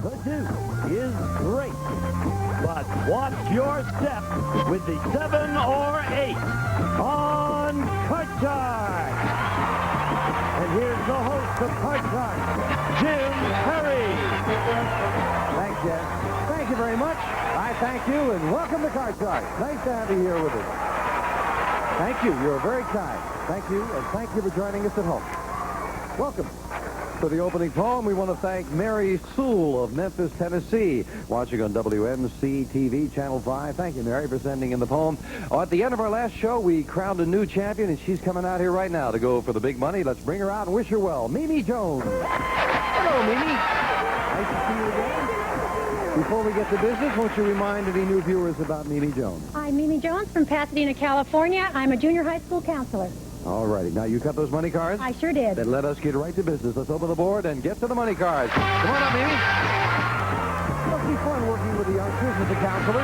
The deuce is great, but watch your step with the 7 or 8 on Card Shark. And here's the host of Card Shark, Jim Perry. Thanks, Jeff. Thank you very much. I thank you, and welcome to Card Shark. Nice to have you here with us. Thank you. You're very kind. Thank you, and thank you for joining us at home. Welcome. For the opening poem, we want to thank Mary Sewell of Memphis, Tennessee, watching on WMC-TV, Channel 5. Thank you, Mary, for sending in the poem. At the end of our last show, we crowned a new champion, and she's coming out here right now to go for the big money. Let's bring her out and wish her well. Mimi Jones. Hello, Mimi. Nice to see you again. Before we get to business, won't you remind any new viewers about Mimi Jones? I'm Mimi Jones from Pasadena, California. I'm a junior high school counselor. All righty. Now, you cut those money cards? I sure did. Then let us get right to business. Let's open the board and get to the money cards. Come on up, Mimi. Must be fun working with the youngsters as a counselor.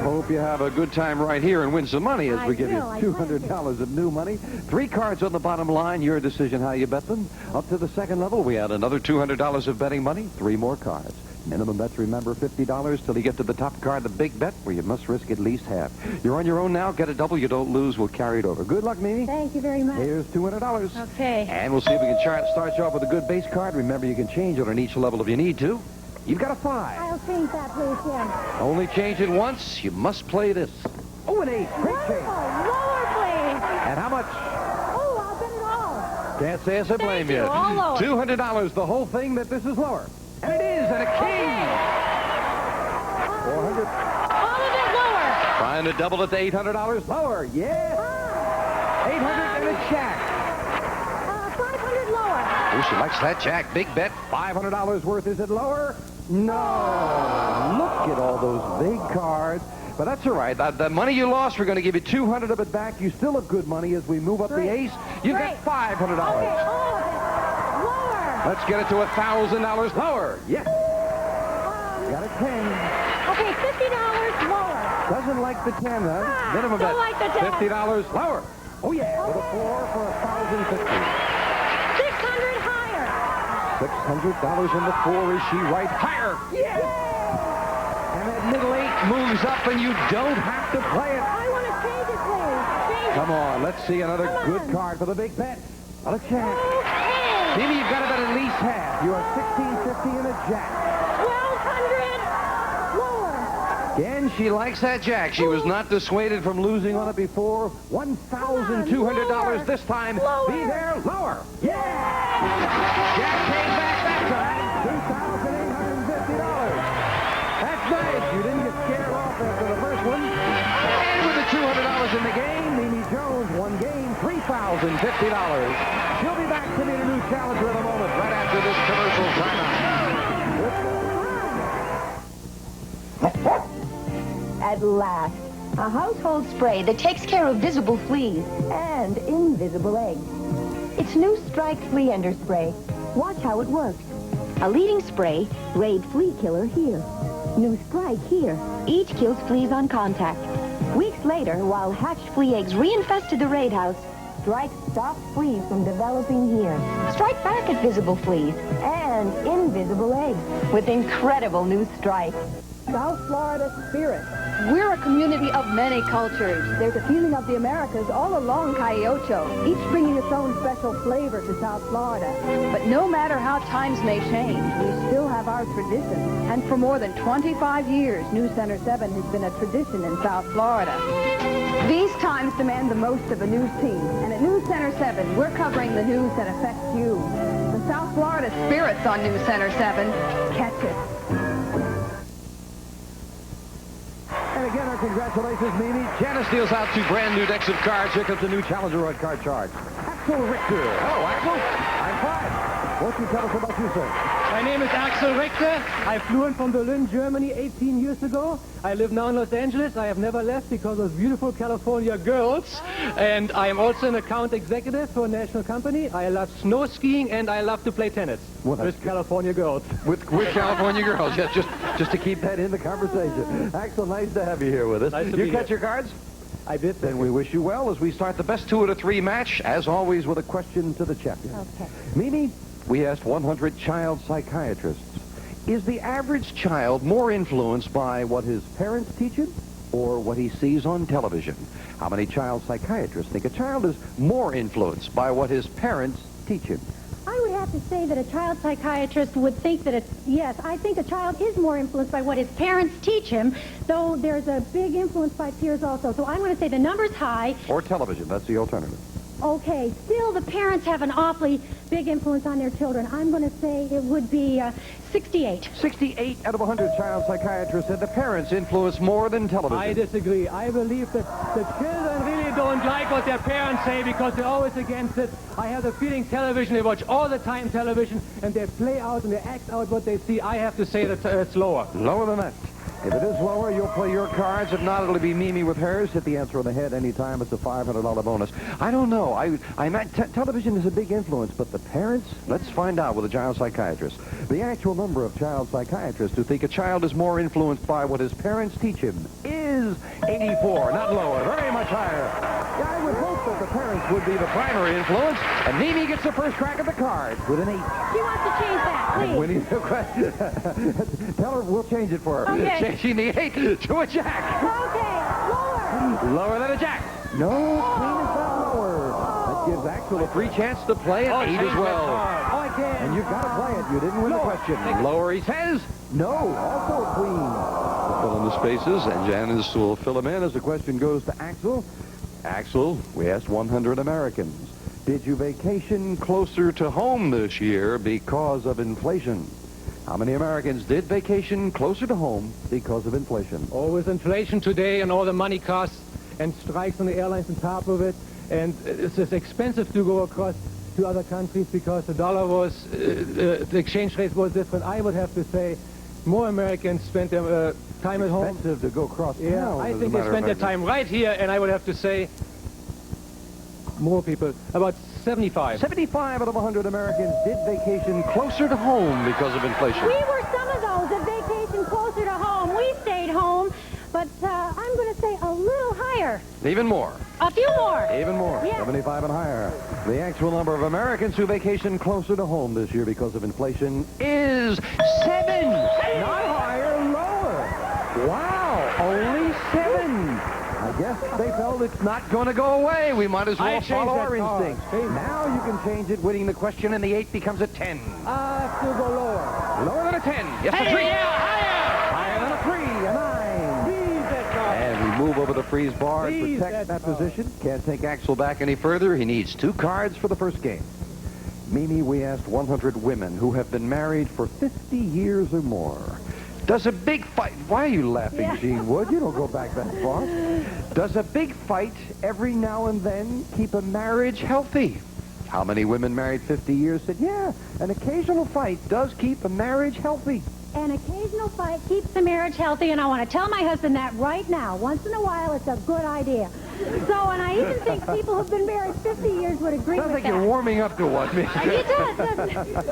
Hope you have a good time right here and win some money as we give you $200 of new money. 3 cards on the bottom line. Your decision how you bet them. Up to the second level, we add another $200 of betting money. 3 more cards. Minimum bets, remember, $50 till you get to the top card, the big bet, where you must risk at least half. You're on your own now. Get a double. You don't lose. We'll carry it over. Good luck, Mimi. Thank you very much. Here's $200. Okay. And we'll see if we can start you off with a good base card. Remember, you can change it on each level if you need to. You've got a 5. I'll change that, please, Jim. Only change it once. You must play this. Oh, an 8. Great change. Lower, please. And how much? Oh, I'll bet it all. Can't say I blame you. All lower. $200. The whole thing that this is lower. And it is. And a king. 400. All of it lower. Trying to double it to $800. Lower. Yeah. 800 and a jack. 500 lower. Oh, she likes that jack. Big bet. $500 worth. Is it lower? No. Look at all those big cards. But that's all right. The money you lost, we're going to give you $200 of it back. You still have good money as we move up the ace. You get $500. Okay, all of it. Lower. Let's get it to $1,000 lower. Yes. Got a 10. Okay, $50 lower. Doesn't like the 10, huh? Minimum don't bet. like the 10. $50 lower. Oh, yeah. With a 4 for $1,050. $600 higher. $600 in the 4. Is she right? Higher. Yes. And that middle 8 moves up, and you don't have to play it. I want to change it, please. Change Come it. on. Let's see another good card for the big bet. Not a jack. Okay. Maybe you've got to bet at least half. You are $1,650 and a jack. $1,200 lower. Again, she likes that jack. She was not dissuaded from losing on it before. $1,200 this time. Lower. Be there, lower. Yeah! Jack came back that time. $2,850. That's nice. You didn't get scared off after the first one. And with the $200 in the game, Mimi Jones won game $3,050. She'll be back to meet a new challenger in a moment, right after this commercial timeout. At last, a household spray that takes care of visible fleas and invisible eggs. It's new Strike Flea Ender Spray. Watch how it works. A leading spray, Raid Flea Killer here. New Strike here. Each kills fleas on contact. Weeks later, while hatched flea eggs reinfested the raid house, Strike stopped fleas from developing here. Strike back at visible fleas and invisible eggs with incredible new Strike. South Florida spirit. We're a community of many cultures. There's a feeling of the Americas all along Cayocho, each bringing its own special flavor to South Florida. But no matter how times may change, we still have our tradition. And for more than 25 years, News Center 7 has been a tradition in South Florida. These times demand the most of a news team. And at News Center 7, we're covering the news that affects you. The South Florida spirit's on News Center 7. Catch it. And again, our congratulations, Mimi. Janice deals out 2 brand new decks of cards. Here comes the new challenger on Card Shark, Axel Richter. Hello, Axel. I'm fine. Won't you tell us about you, sir? My name is Axel Richter. I flew in from Berlin, Germany 18 years ago. I live now in Los Angeles. I have never left because of beautiful California girls. And I am also an account executive for a national company. I love snow skiing and I love to play tennis with California girls. With California girls, yes, just to keep that in the conversation. Axel, nice to have you here with us. Nice to you be catch here. your cards? I did. Then we wish you well as we start the best 2 out of 3 match, as always, with a question to the champion. Okay. Mimi, we asked 100 child psychiatrists, is the average child more influenced by what his parents teach him or what he sees on television? How many child psychiatrists think a child is more influenced by what his parents teach him? I would have to say that a child psychiatrist would think that yes, I think a child is more influenced by what his parents teach him, though there's a big influence by peers also. So I'm going to say the number's high. Or television, that's the alternative. Okay, still the parents have an awfully big influence on their children. I'm going to say it would be 68. 68 out of 100 child psychiatrists said the parents influence more than television. I disagree. I believe that the children really don't like what their parents say because they're always against it. I have the feeling television, they watch all the time television, and they play out and they act out what they see. I have to say that it's lower. Lower than that. If it is lower, you'll play your cards. If not, it'll be Mimi with hers. Hit the answer on the head anytime. It's a $500 bonus. I don't know. Television is a big influence, but the parents? Let's find out with a child psychiatrist. The actual number of child psychiatrists who think a child is more influenced by what his parents teach him is 84, not lower, very much higher. Yeah, I would hope that the parents would be the primary influence, and Mimi gets the first crack at the cards with an 8. She wants to change that, please. Winnie's the question. Tell her we'll change it for her. Okay. Changing the 8 to a jack. Okay, lower. Lower than a jack. No, queen is not lower. That gives Axel a free chance to play an 8 as well. Oh, I can. And you've got to play it. You didn't win the question. Lower, he says. No, also a queen. We'll fill in the spaces, and Janice will fill them in as the question goes to Axel. Axel, we asked 100 Americans. Did you vacation closer to home this year because of inflation? How many Americans did vacation closer to home because of inflation? Oh, with inflation today and all the money costs and strikes on the airlines on top of it, and it's just expensive to go across to other countries because the dollar was, the exchange rate was different. I would have to say more Americans spent their time at home. Expensive to go across town. Yeah, I think they spent their time right here, and I would have to say more people, about 75. 75 out of 100 Americans did vacation closer to home because of inflation. We were some of those that vacation closer to home. We stayed home, but I'm going to say a little higher. Even more. A few more. Even more. Yeah. 75 and higher. The actual number of Americans who vacation closer to home this year because of inflation is 7. Not higher, lower. Wow, only 7. I guess they felt it's not going to go away. We might as well follow our instinct. Now you can change it, winning the question, and the 8 becomes a 10. Still go lower. Lower than a 10. Yes, a 3. Higher. Higher than a 3, a 9. Freeze that card. And we move over the freeze bar and Freeze protect that that card. position. Can't take Axel back any further. He needs 2 cards for the first game. Mimi, we asked 100 women who have been married for 50 years or more. Does a big fight... Why are you laughing, Gene Wood? You don't go back that far. Does a big fight every now and then keep a marriage healthy? How many women married 50 years said, yeah, an occasional fight does keep a marriage healthy? An occasional fight keeps the marriage healthy, and I want to tell my husband that right now. Once in a while, it's a good idea. So, and I even think people who've been married 50 years would agree Sounds with like that. you're warming up to one, Miss. It does, doesn't it?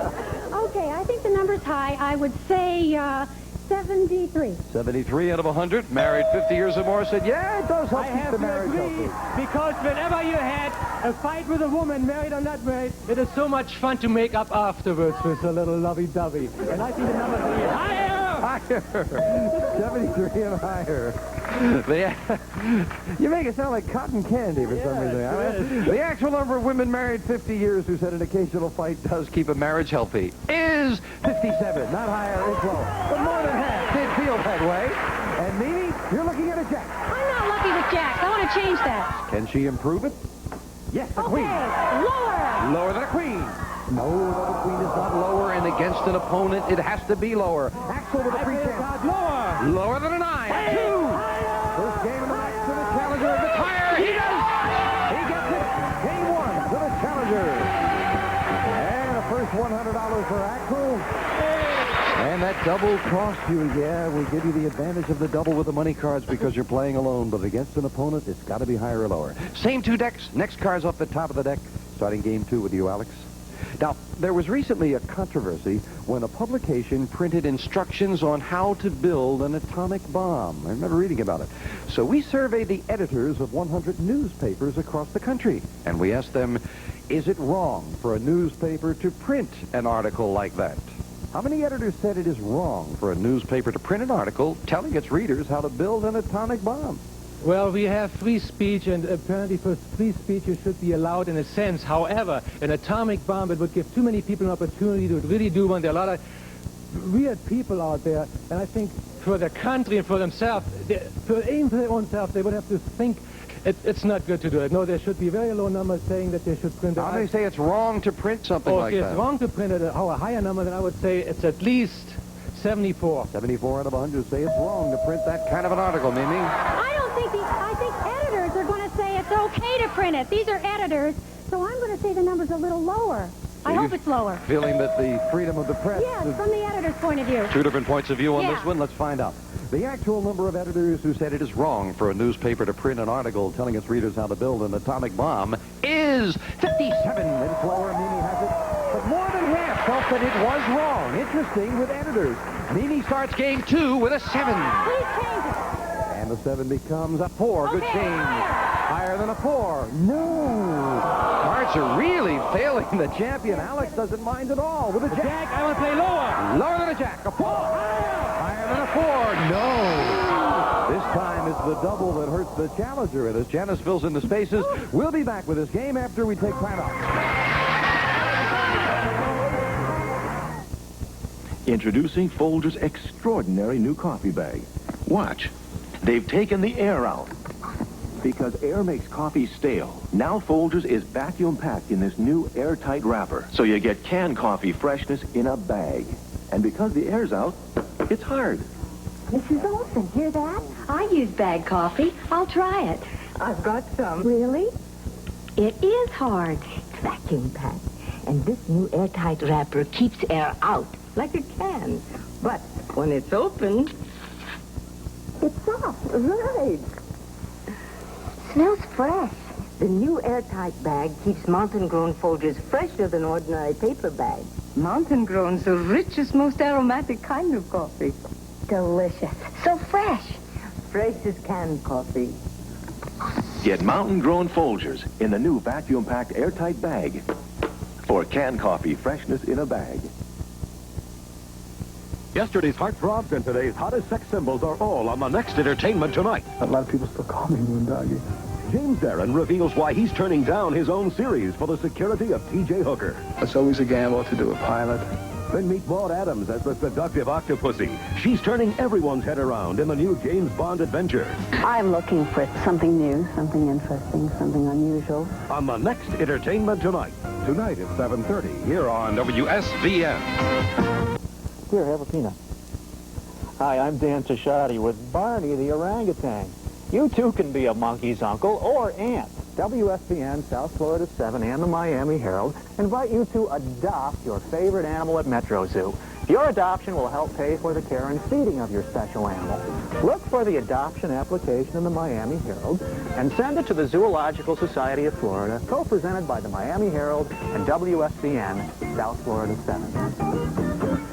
Okay, I think the number's high. I would say 73. 73 out of 100, married 50 years or more, said, yeah, it does help I keep have the to marriage agree, healthy. because whenever you had a fight with a woman, married or not married, it is so much fun to make up afterwards with a little lovey-dovey. And I think the numbers are higher! Higher. 73 and higher. You make it sound like cotton candy for some reason. The actual number of women married 50 years who said an occasional fight does keep a marriage healthy is 57. Not higher, it's low. But more than half did feel that way. And Mimi, you're looking at a jack. I'm not lucky with jacks. I want to change that. Can she improve it? Yes, a queen. Okay, lower. Lower than a queen. No, the queen is not lower, and against an opponent, it has to be lower. Axel with a free chance. Lower! Lower than a 9. 2. First game of the match to the challenger. If it's higher, he does. He gets it. Game 1 to the challenger. And a first $100 for Axel. And that double cost you. Yeah, we give you the advantage of the double with the money cards because you're playing alone. But against an opponent, it's got to be higher or lower. Same 2 decks. Next card's off the top of the deck. Starting game 2 with you, Alex. Now, there was recently a controversy when a publication printed instructions on how to build an atomic bomb. I remember reading about it. So we surveyed the editors of 100 newspapers across the country, and we asked them, Is it wrong for a newspaper to print an article like that? How many editors said it is wrong for a newspaper to print an article telling its readers how to build an atomic bomb? Well, we have free speech, and apparently for free speech it should be allowed in a sense. However, an atomic bomb, it would give too many people an opportunity to really do one. There are a lot of weird people out there, and I think for their country and for themselves, even for their own self, they would have to think it's not good to do it. No, there should be very low numbers saying that they should print it. How many say it's wrong to print something like if that? it's wrong to print it, a higher number, then I would say it's at least 74. 74 out of 100 say it's wrong to print that kind of an article, Mimi. I think editors are going to say it's okay to print it. These are editors, so I'm going to say the number's a little lower. I hope it's lower. Feeling that the freedom of the press... Yes, from the editor's point of view. Two different points of view on Yeah. this one. Let's find out. The actual number of editors who said it is wrong for a newspaper to print an article telling its readers how to build an atomic bomb is 57. It's lower. Mimi has it. But more than half felt that it was wrong. Interesting with editors. Mimi starts game 2 with a 7. Please change it. And the 7 becomes a 4. Good Okay, change. higher. Higher than a 4. No. Cards are really failing the champion. Alex doesn't mind at all with a jack. Jack, I want to play lower. Lower than a jack. A 4. Higher than a 4. No. This time it's the double that hurts the challenger. And as Janice fills in the spaces, we'll be back with this game after we take time out. Introducing Folger's extraordinary new coffee bag. Watch. They've taken the air out. Because air makes coffee stale, now Folgers is vacuum packed in this new airtight wrapper. So you get canned coffee freshness in a bag. And because the air's out, it's hard. Mrs. Olson, hear that? I use bag coffee. I'll try it. I've got some. Really? It is hard. It's vacuum packed. And this new airtight wrapper keeps air out, like a can. But when it's open, it's soft. Right. Smells fresh. The new airtight bag keeps mountain-grown Folgers fresher than ordinary paper bags. Mountain-grown's the richest, most aromatic kind of coffee. Delicious. So fresh. Fresh as canned coffee. Get mountain-grown Folgers in the new vacuum-packed airtight bag. For canned coffee freshness in a bag. Yesterday's heartthrobs and today's hottest sex symbols are all on the next Entertainment Tonight. A lot of people still call me Moondoggy. James Darren reveals why he's turning down his own series for the security of T.J. Hooker. It's always a gamble to do a pilot. Then meet Maud Adams as the seductive Octopussy. She's turning everyone's head around in the new James Bond adventure. I'm looking for something new, something interesting, something unusual. On the next Entertainment Tonight. Tonight at 7:30 here on WSVN. Here, have a peanut. Hi, I'm Dan Tashadi with Barney the orangutan. You too can be a monkey's uncle or aunt. WSVN, South Florida 7, and the Miami Herald invite you to adopt your favorite animal at Metro Zoo. Your adoption will help pay for the care and feeding of your special animal. Look for the adoption application in the Miami Herald and send it to the Zoological Society of Florida, co-presented by the Miami Herald and WSVN, South Florida 7.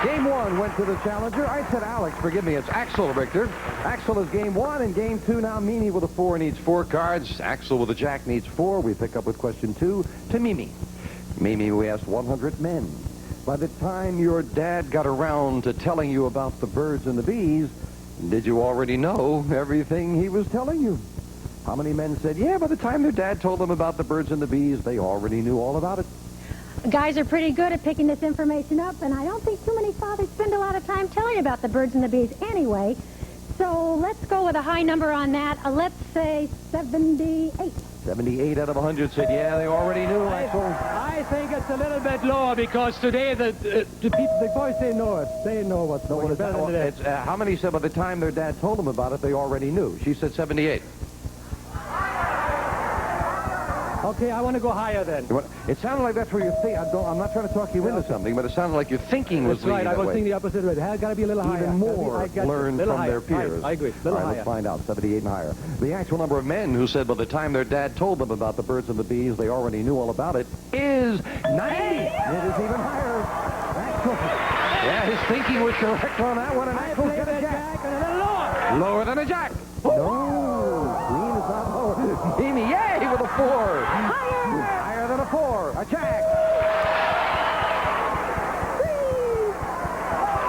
Game 1 went to the challenger. I said Alex. Forgive me. It's Axel Richter. Axel is game 1. In game 2 now, Mimi with a 4 needs 4 cards. Axel with a jack needs 4. We pick up with question 2 to Mimi. Mimi, we asked 100 men. By the time your dad got around to telling you about the birds and the bees, did you already know everything he was telling you? How many men said, yeah, by the time their dad told them about the birds and the bees, they already knew all about it? Guys are pretty good at picking this information up, and I don't think too many fathers spend a lot of time telling about the birds and the bees anyway. So let's go with a high number on that. Let's say 78. 78 out of 100 said, yeah, they already knew, Axel. I think it's a little bit lower because today the people, the boys, they know it. They know what's going on. Better than that. How many said by the time their dad told them about it, they already knew? She said 78. Okay, I want to go higher then. It sounded like that's where you think. I'm not trying to talk you into something, but it sounded like your thinking was That's right. leaning I that was way. thinking the opposite way. It has got to be a little higher. Even more learn from their peers. I agree. All Little right, higher. let's find out. 78 and higher. The actual number of men who said by the time their dad told them about the birds and the bees, they already knew all about it, is 90. It is even higher. Yeah, his thinking was correct on that one, and Axel's got a jack. And a little lower. Lower than a jack. No, Queen is not lower. Mimi, yay, with a 4. Higher! Higher than a 4. A jack.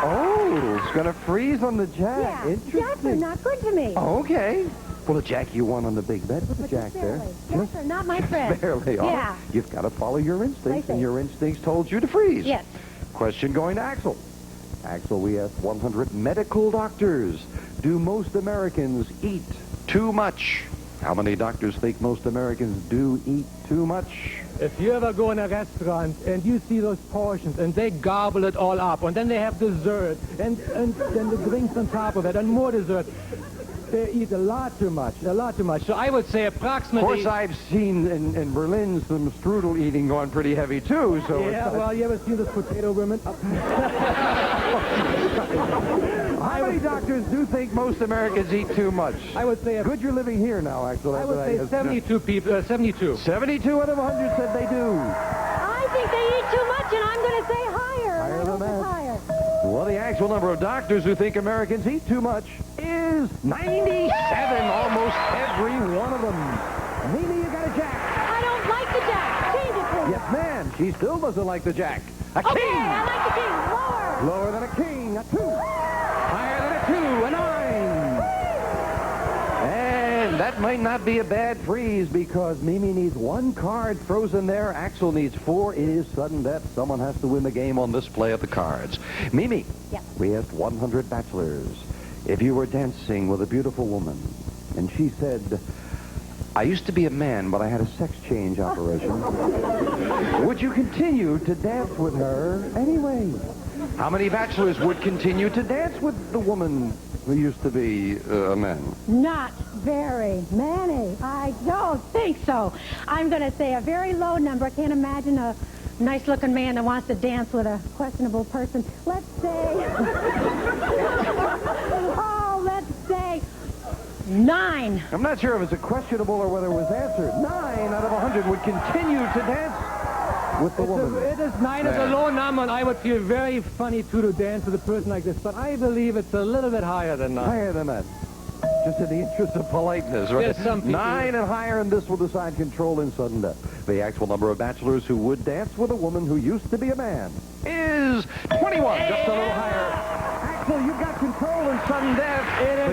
Oh, it's going to freeze on the jack. Yeah, jacks are Interesting. not good to me. Oh, okay. Well, a jack you won on the big bet. What's a jack there? Jacks are not my friend. Barely. All Yeah. right. You've got to follow your instincts, I and see. your instincts told you to freeze. Yes. Question going to Axel. Axel, we asked 100 medical doctors. Do most Americans eat too much? How many doctors think most Americans do eat too much? If you ever go in a restaurant and you see those portions and they gobble it all up and then they have dessert and then the drinks on top of it and more dessert, they eat a lot too much. So I would say Of approximately... course, I've seen in Berlin some strudel eating going pretty heavy, too. So Yeah, well, you ever seen those potato women? how many doctors do think most Americans eat too much? I would say... Good you're living here now, Axel. I would say 72 people, 72. 72 out of 100 said they do. I think they eat too much, and I'm going to say higher. Higher I than hope that. it's higher. Well, the actual number of doctors who think Americans eat too much is 97, almost every one of them. Mimi, you got a jack. I don't like the jack. Change it, please. Yes, ma'am. She still doesn't like the jack. A Okay, king. I like the king. Lower. Lower than a king. A 2. Higher than a 2. A 9. And that might not be a bad freeze because Mimi needs 1 card frozen there. Axel needs 4. It is sudden death. Someone has to win the game on this play of the cards. Mimi, Yes. we asked 100 bachelors if you were dancing with a beautiful woman and she said, I used to be a man, but I had a sex change operation. Would you continue to dance with her anyway? How many bachelors would continue to dance with the woman who used to be a man? Not very many. I don't think so. I'm going to say a very low number. I can't imagine a nice-looking man that wants to dance with a questionable person. Let's say... oh, let's say 9. I'm not sure if it's a questionable or whether it was answered. 9 out of 100 would continue to dance with the woman. It is 9 is a low number, and I would feel very funny, too, to dance with a person like this. But I believe it's a little bit higher than 9. Higher than that. Just in the interest of politeness, right? Yes, some people- 9 and higher, and this will decide control in sudden death. The actual number of bachelors who would dance with a woman who used to be a man is 21, just a little higher. Axel, you've got control in sudden death.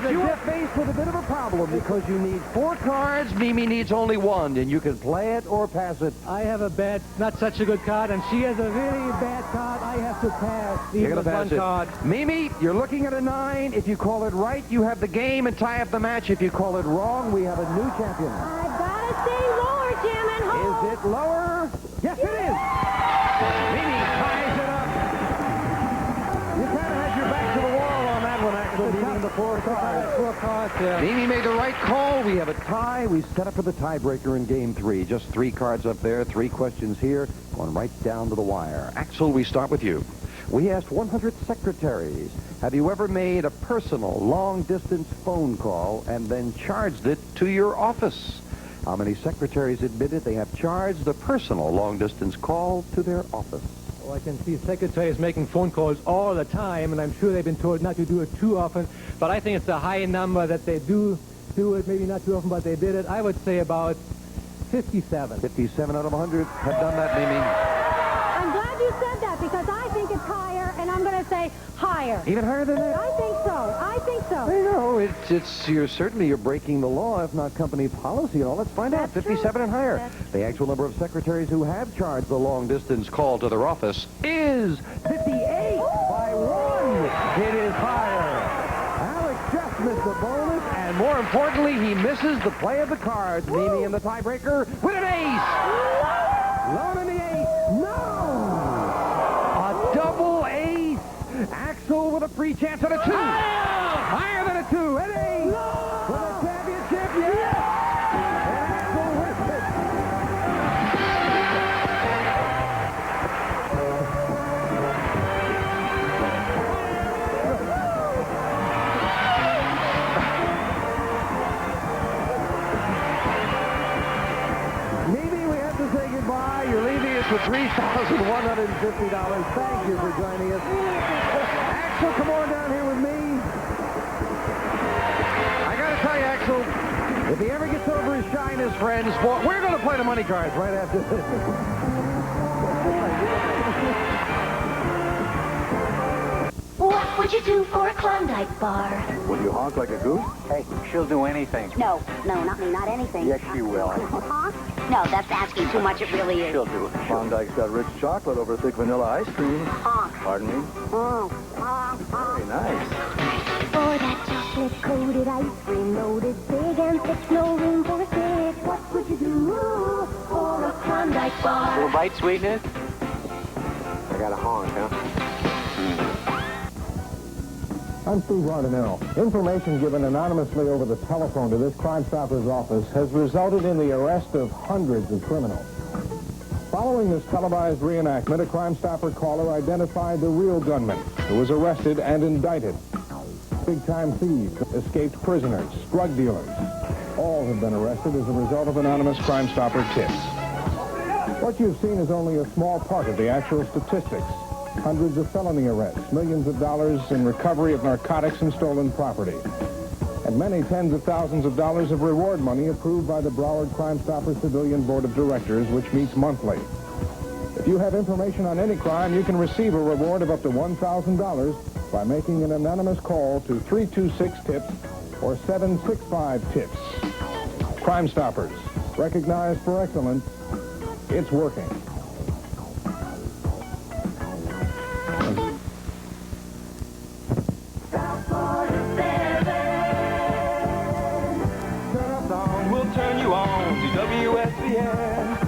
But you are faced with a bit of a problem because you need 4 cards. Mimi needs only 1, and you can play it or pass it. I have a bad, not such a good card, and she has a really bad card. I have to pass. You're Even going to with pass 1 it. card. Mimi, you're looking at a 9. If you call it right, you have the game and tie up the match. If you call it wrong, we have a new champion. I've got to say lower, Jim, and Is hold. it lower? Yes, it is. Mimi ties it up. You kind of had your back to the wall on that one, Axel, beating the 4 cards. 4 cards, yeah. Mimi made the right call. We have a tie. We set up for the tiebreaker in game 3. Just 3 cards up there, 3 questions here, going right down to the wire. Axel, we start with you. We asked 100 secretaries, have you ever made a personal long-distance phone call and then charged it to your office? How many secretaries admitted they have charged a personal long-distance call to their office? Well, I can see secretaries making phone calls all the time, and I'm sure they've been told not to do it too often. But I think it's a high number that they do it, maybe not too often, but they did it. I would say about 57. 57 out of 100 have done that, Mimi. I'm glad you said that because I think it's higher, and I'm going to say higher. Even higher than that? I think so. I think so. I know, you're breaking the law, if not company policy and all. Let's find out. That's 57 true. and higher. That's The actual number of secretaries who have charged the long-distance call to their office is 58 by 1. It is higher. Alex just missed the bonus, and more importantly, he misses the play of the cards. Mimi in the tiebreaker with an ace. Low in the ace. No! A double ace. Axel with a free chance at a 2. Higher than a 2. An ace. For the championship, yes! And Axel wins it. Mimi, we have to say goodbye. You're leaving us with $3,150. Thank you for joining us. Axel, come on down here with me. I got to tell you, Axel, If he ever gets over his shyness, friends, we're going to play the money cards right after this. What would you do for a Klondike bar? Will you honk like a goose? Hey, she'll do anything. No, not me, not anything. Yes, she will. Huh? No, that's asking too much, it really is. She'll do it. Klondike's got rich chocolate over thick vanilla ice cream. Honk. Pardon me? Honk, honk, honk. Very nice. For that chocolate-coated ice cream, loaded big and thick, no room for a stick. What would you do for a Klondike bar? Little bite sweetness? I got a honk, huh? I'm Steve Rondinello. Information given anonymously over the telephone to this Crime Stoppers office has resulted in the arrest of hundreds of criminals. Following this televised reenactment, a Crime Stopper caller identified the real gunman, who was arrested and indicted. Big-time thieves, escaped prisoners, drug dealers. All have been arrested as a result of anonymous Crime Stopper tips. What you've seen is only a small part of the actual statistics. Hundreds of felony arrests, millions of dollars in recovery of narcotics and stolen property, and many tens of thousands of dollars of reward money approved by the Broward Crime Stoppers Civilian Board of Directors, which meets monthly. If you have information on any crime, you can receive a reward of up to $1,000 by making an anonymous call to 326-TIPS or 765-TIPS. Crime Stoppers, recognized for excellence. It's working. Turn you on to WSBN.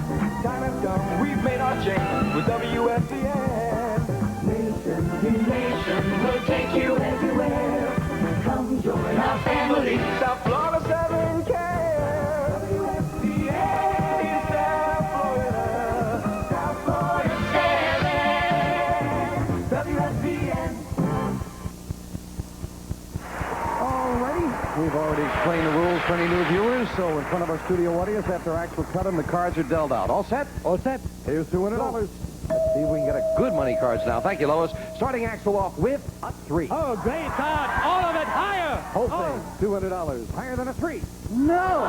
Time has come, we've made our change with WSBN. Nation to nation, we'll take you everywhere. Come join our family. South Florida 7K. WSBN in South Florida. South Florida 7. WSBN. Alrighty, we've already explained the rules for any new viewers, so in front of our studio audience, after Axel cut them, the cards are dealt out. All set? All set. Here's $200. Let's see if we can get a good money cards now. Thank you, Lois. Starting Axel off with a 3. Oh, great card. All of it higher. Whole thing, $200. Higher than a 3. No.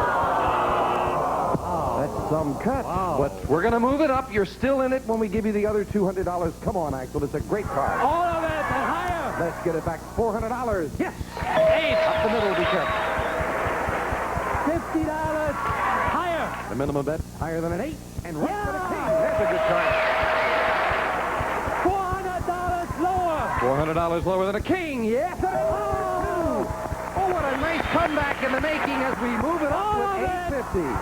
That's some cut. Wow. But we're going to move it up. You're still in it when we give you the other $200. Come on, Axel. It's a great card. All of it and higher. Let's get it back. $400. Yes. 8. Up the middle, be careful. $50 higher. The minimum bet higher than an 8. And right for the king. That's a good card. $400 lower. $400 lower than a king. Yes. Oh, what a nice comeback in the making as we move it up with $850.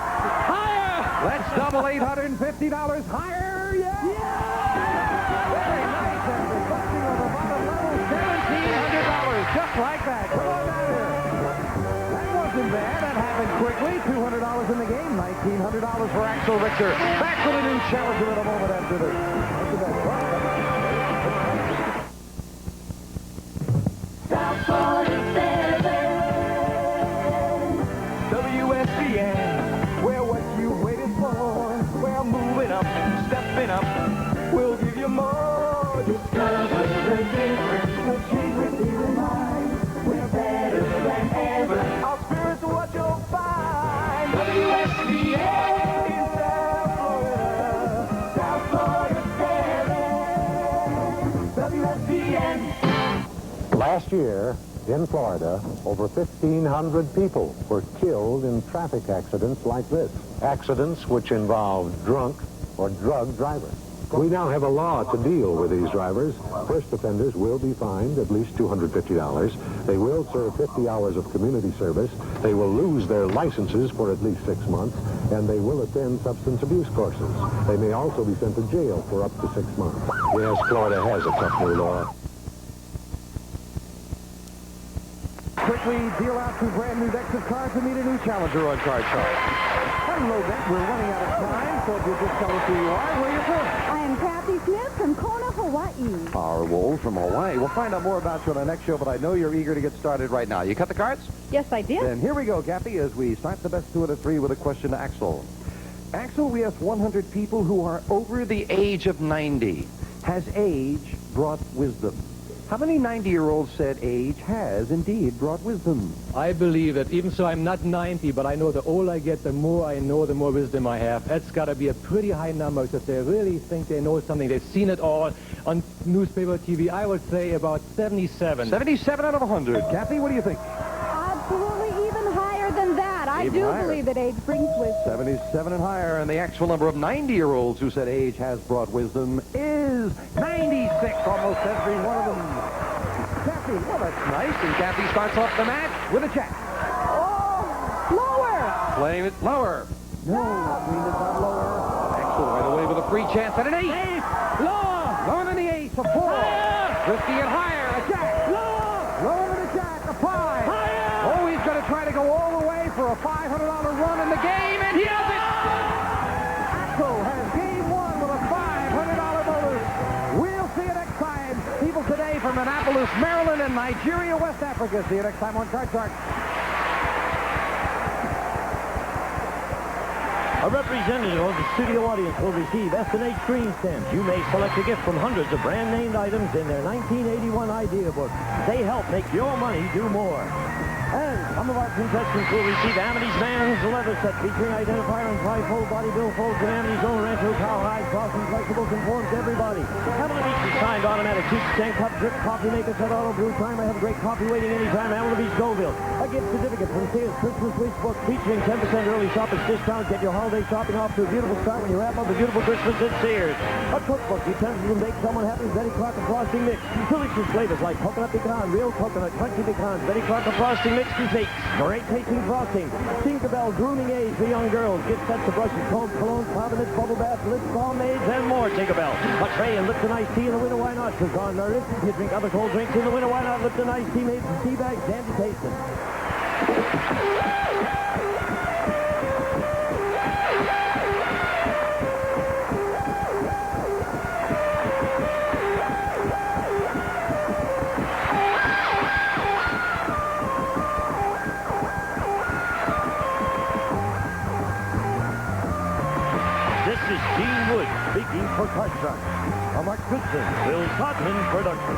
Higher. Let's double $850 higher. Yeah. Very nice. And the busting on the bottom level, $1,700. Just like that. Come on down here. That wasn't bad. That happened quickly. $200 in the game. $1,900 for Axel Richter. Back with a new challenger in a moment after this. South Florida 7. WSBN. We're what you waited for. We're moving up, stepping up. We'll give you more. Discover the difference. We'll change with you in mind. We're better than ever. Our spirits are what you'll find. WSBN in South Florida. South Florida 7. WSBN. Last year, in Florida, over 1,500 people were killed in traffic accidents like this. Accidents which involved drunk or drug drivers. We now have a law to deal with these drivers. First offenders will be fined at least $250. They will serve 50 hours of community service. They will lose their licenses for at least 6 months, and they will attend substance abuse courses. They may also be sent to jail for up to 6 months. Yes, Florida has a tough new law. Quickly deal out 2 brand new decks of cards and meet a new challenger on Card Shark. Hello, Beth. We're running out of time, so if you just tell us who you are, where you're from. I am Kathy Smith from Kona, Hawaii. Our Wolf from Hawaii. We'll find out more about you on the next show, but I know you're eager to get started right now. You cut the cards? Yes, I did. Then here we go, Kathy, as we start the best 2 out of 3 with a question to Axel. Axel, we asked 100 people who are over the age of 90. Has age brought wisdom? How many 90-year-olds said age has indeed brought wisdom? I believe that even so I'm not 90, but I know the older I get, the more I know, the more wisdom I have. That's got to be a pretty high number because they really think they know something. They've seen it all on newspaper, TV. I would say about 77. 77 out of 100. Kathy, what do you think? Absolutely even higher than that. I Even do higher. believe that age brings wisdom. 77 and higher, and the actual number of 90-year-olds who said age has brought wisdom is 96, almost every one of them. Kathy, well, that's nice, and Kathy starts off the match with a check. Oh, lower. Playing it lower. No, Queen is not lower. Axel right away with a free chance at an ace. Lower. Lower than the ace, a 4. Risky and higher, a jack. Lower than a jack, a 5. Oh, he's going to try to go all the way for a $500 run in the game, and he does it! Axel has game 1 with a $500 bonus. We'll see you next time. People today from Annapolis, Maryland, and Nigeria, West Africa. See you next time on Card Shark. A representative of the studio audience will receive S&H green stamps. You may select a gift from hundreds of brand-named items in their 1981 idea book. They help make your money do more. And some of our contestants will receive Amity's Man's leather set featuring identifier and tri-fold body billfolds and Amity's own Rancho Cowhide, soft and flexible, conforms to everybody. Hamilton Beach's signed automatic soup, stand cup, drip, coffee maker, set auto brew timer. Have a great coffee waiting anytime. Hamilton Beach Goville. A gift certificate from Sears Christmas Wish Book featuring 10% early shoppers discount. Get your holiday shopping off to a beautiful start when you wrap up a beautiful Christmas at Sears. A cookbook, utensils and bake someone happy. Betty Crocker frosting mix. Delicious flavors like coconut pecan, real coconut, crunchy pecans. Betty Crocker frosting mix and bakes. Great tasting frosting. Tinkerbell grooming aids for young girls. Gift sets of brushes, combs, colognes, powder bubble baths, lip balm aids, and more. Tinkerbell. A tray and Lipton iced tea in the winter. Why not? Because on Meredith, you drink other cold drinks in the winter. Why not? Lipton iced tea made from tea bags. Dandy tasting. This is Gene Wood speaking for Card Shark. A Mark Goodson, Bill Todman production.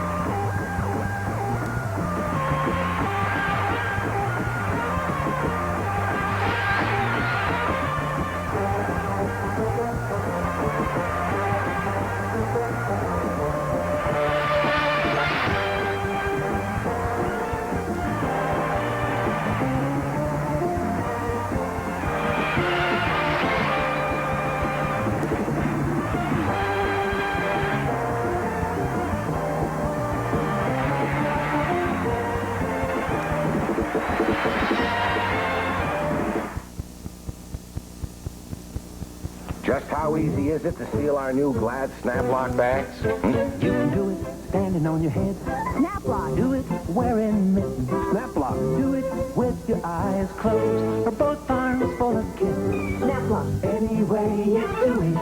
Just how easy is it to seal our new Glad Snap-Lock bags? You can do it standing on your head. Snap-Lock. Do it wearing mittens. Snap-Lock. Do it with your eyes closed or both arms full of kids. Snap-Lock. Any way you do it,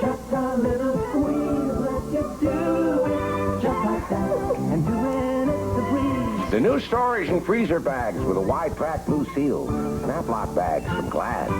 just a little squeeze lets you do it just like that. And doing it's a breeze. The new storage and freezer bags with a wide crack blue seal. Snap-Lock bags from Glad.